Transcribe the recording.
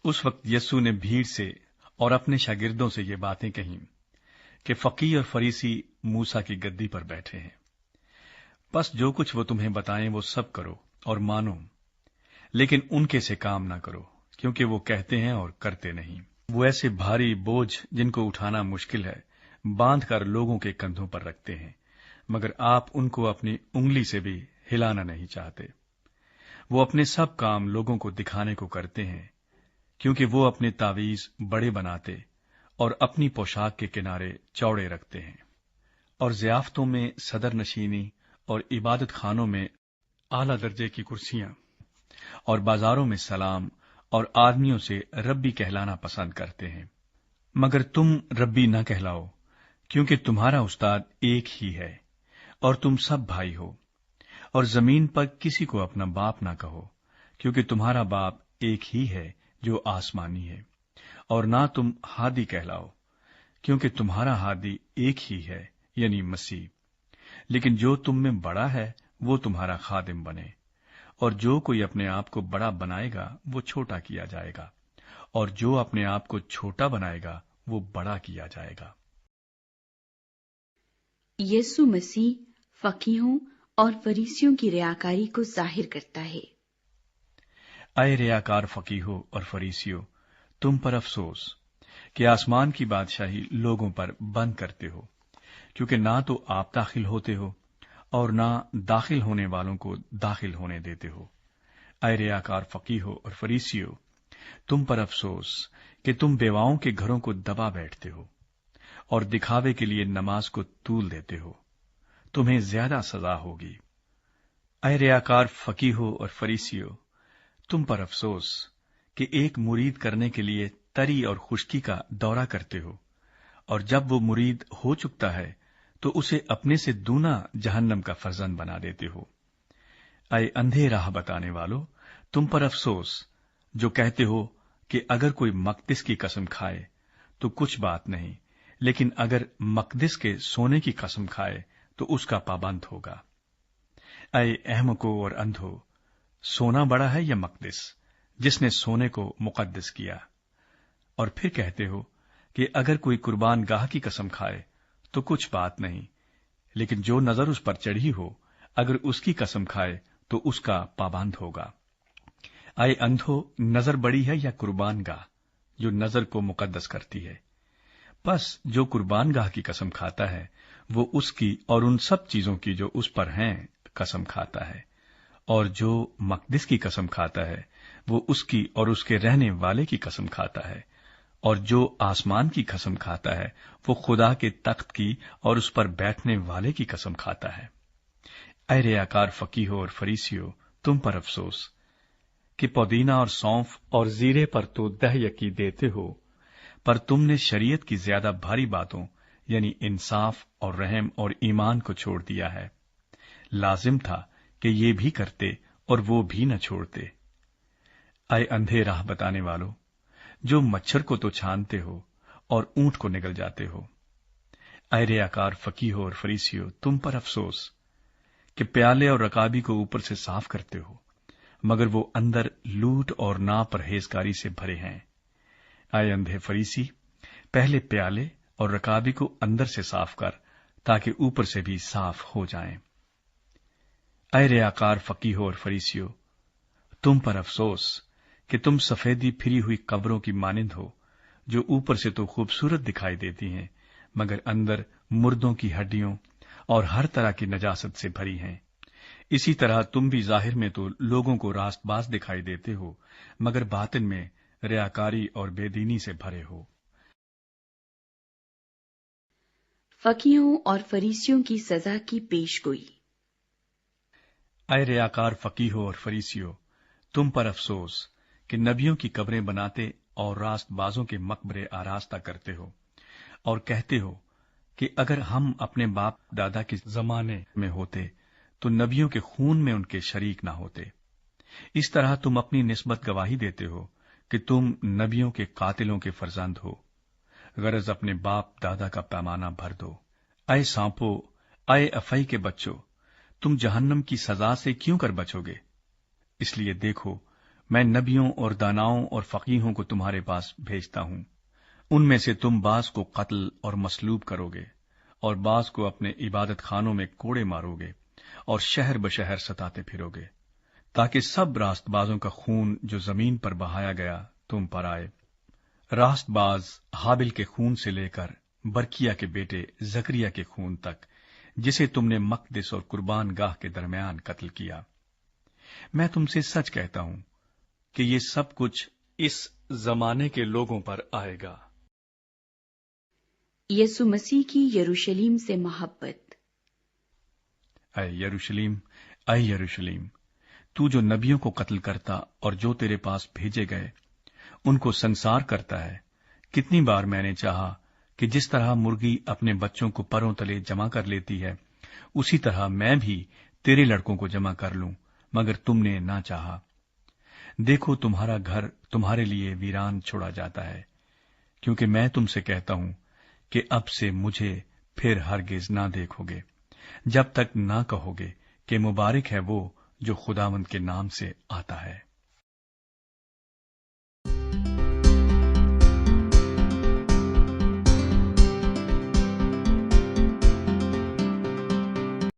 اس وقت یسوع نے بھیڑ سے اور اپنے شاگردوں سے یہ باتیں کہیں کہ فقیہ اور فریسی موسیٰ کی گدی پر بیٹھے ہیں۔ بس جو کچھ وہ تمہیں بتائیں وہ سب کرو اور مانو، لیکن ان کے سے کام نہ کرو، کیونکہ وہ کہتے ہیں اور کرتے نہیں۔ وہ ایسے بھاری بوجھ جن کو اٹھانا مشکل ہے باندھ کر لوگوں کے کندھوں پر رکھتے ہیں، مگر آپ ان کو اپنی انگلی سے بھی ہلانا نہیں چاہتے۔ وہ اپنے سب کام لوگوں کو دکھانے کو کرتے ہیں، کیونکہ وہ اپنے تعویذ بڑے بناتے اور اپنی پوشاک کے کنارے چوڑے رکھتے ہیں، اور ضیافتوں میں صدر نشینی اور عبادت خانوں میں اعلی درجے کی کرسیاں اور بازاروں میں سلام اور آدمیوں سے ربی کہلانا پسند کرتے ہیں۔ مگر تم ربی نہ کہلاؤ، کیونکہ تمہارا استاد ایک ہی ہے اور تم سب بھائی ہو۔ اور زمین پر کسی کو اپنا باپ نہ کہو، کیونکہ تمہارا باپ ایک ہی ہے جو آسمانی ہے۔ اور نہ تم ہادی کہلاؤ، کیونکہ تمہارا ہادی ایک ہی ہے، یعنی مسیح۔ لیکن جو تم میں بڑا ہے وہ تمہارا خادم بنے، اور جو کوئی اپنے آپ کو بڑا بنائے گا وہ چھوٹا کیا جائے گا، اور جو اپنے آپ کو چھوٹا بنائے گا وہ بڑا کیا جائے گا۔ یسوع مسیح فقیہوں اور فریسیوں کی ریاکاری کو ظاہر کرتا ہے۔ اے ریاکار فقیہو اور فریسیو، تم پر افسوس کہ آسمان کی بادشاہی لوگوں پر بند کرتے ہو، کیونکہ نہ تو آپ داخل ہوتے ہو اور نہ داخل ہونے والوں کو داخل ہونے دیتے ہو۔ اے ریاکار فقیہو اور فریسیو، تم پر افسوس کہ تم بیواؤں کے گھروں کو دبا بیٹھتے ہو اور دکھاوے کے لیے نماز کو طول دیتے ہو، تمہیں زیادہ سزا ہوگی۔ اے ریاکار فقیہو اور فریسیو، تم پر افسوس کہ ایک مرید کرنے کے لیے تری اور خشکی کا دورہ کرتے ہو، اور جب وہ مرید ہو چکتا ہے تو اسے اپنے سے دونا جہنم کا فرزند بنا دیتے ہو۔ اے اندھے راہ بتانے والو، تم پر افسوس جو کہتے ہو کہ اگر کوئی مقدس کی قسم کھائے تو کچھ بات نہیں، لیکن اگر مقدس کے سونے کی قسم کھائے تو اس کا پابند ہوگا۔ اے احمقو اور اندھو، سونا بڑا ہے یا مقدس، جس نے سونے کو مقدس کیا؟ اور پھر کہتے ہو کہ اگر کوئی قربان گاہ کی قسم کھائے تو کچھ بات نہیں، لیکن جو نظر اس پر چڑھی ہو اگر اس کی قسم کھائے تو اس کا پابند ہوگا۔ اے اندھو، نظر بڑی ہے یا قربان گاہ جو نظر کو مقدس کرتی ہے؟ بس جو قربان گاہ کی قسم کھاتا ہے وہ اس کی اور ان سب چیزوں کی جو اس پر ہیں قسم کھاتا ہے، اور جو مقدس کی قسم کھاتا ہے وہ اس کی اور اس کے رہنے والے کی قسم کھاتا ہے، اور جو آسمان کی قسم کھاتا ہے وہ خدا کے تخت کی اور اس پر بیٹھنے والے کی قسم کھاتا ہے۔ اے ریاکار فقیہو اور فریسیو، تم پر افسوس کہ پودینہ اور سونف اور زیرے پر تو دہ یکی دیتے ہو، پر تم نے شریعت کی زیادہ بھاری باتوں یعنی انصاف اور رحم اور ایمان کو چھوڑ دیا ہے۔ لازم تھا کہ یہ بھی کرتے اور وہ بھی نہ چھوڑتے۔ اے اندھے راہ بتانے والو، جو مچھر کو تو چھانتے ہو اور اونٹ کو نگل جاتے ہو۔ اے ریاکار فقیہو اور فریسیو، تم پر افسوس کہ پیالے اور رکابی کو اوپر سے صاف کرتے ہو، مگر وہ اندر لوٹ اور ناپرہیزگاری سے بھرے ہیں۔ اے اندھے فریسی، پہلے پیالے اور رکابی کو اندر سے صاف کر تاکہ اوپر سے بھی صاف ہو جائیں۔ اے ریاکار فقیہو اور فریسیو، تم پر افسوس کہ تم سفیدی پھری ہوئی قبروں کی مانند ہو، جو اوپر سے تو خوبصورت دکھائی دیتی ہیں مگر اندر مردوں کی ہڈیوں اور ہر طرح کی نجاست سے بھری ہیں۔ اسی طرح تم بھی ظاہر میں تو لوگوں کو راست باز دکھائی دیتے ہو، مگر باطن میں ریاکاری اور بے دینی سے بھرے ہو۔ فقیہوں اور فریسیوں کی سزا کی پیش گوئی۔ اے ریاکار فقیہو اور فریسیو، تم پر افسوس کہ نبیوں کی قبریں بناتے اور راست بازوں کے مقبرے آراستہ کرتے ہو، اور کہتے ہو کہ اگر ہم اپنے باپ دادا کے زمانے میں ہوتے تو نبیوں کے خون میں ان کے شریک نہ ہوتے۔ اس طرح تم اپنی نسبت گواہی دیتے ہو کہ تم نبیوں کے قاتلوں کے فرزند ہو، غرض اپنے باپ دادا کا پیمانہ بھر دو۔ اے سانپو، اے افئی کے بچوں، تم جہنم کی سزا سے کیوں کر بچو گے؟ اس لیے دیکھو، میں نبیوں اور داناؤں اور فقیہوں کو تمہارے پاس بھیجتا ہوں، ان میں سے تم بعض کو قتل اور مصلوب کرو گے اور بعض کو اپنے عبادت خانوں میں کوڑے مارو گے اور شہر بشہر ستاتے پھرو گے، تاکہ سب راست بازوں کا خون جو زمین پر بہایا گیا تم پر آئے، راست باز حابل کے خون سے لے کر برکیہ کے بیٹے زکریا کے خون تک، جسے تم نے مقدس اور قربان گاہ کے درمیان قتل کیا۔ میں تم سے سچ کہتا ہوں کہ یہ سب کچھ اس زمانے کے لوگوں پر آئے گا۔ یسوع مسیح کی یروشلم سے محبت۔ اے یروشلیم، اے یروشلیم، تو جو نبیوں کو قتل کرتا اور جو تیرے پاس بھیجے گئے ان کو سنسار کرتا ہے، کتنی بار میں نے چاہا کہ جس طرح مرغی اپنے بچوں کو پروں تلے جمع کر لیتی ہے، اسی طرح میں بھی تیرے لڑکوں کو جمع کر لوں، مگر تم نے نہ چاہا۔ دیکھو تمہارا گھر تمہارے لیے ویران چھوڑا جاتا ہے، کیونکہ میں تم سے کہتا ہوں کہ اب سے مجھے پھر ہرگز نہ دیکھو گے، جب تک نہ کہو گے کہ مبارک ہے وہ جو خداوند کے نام سے آتا ہے۔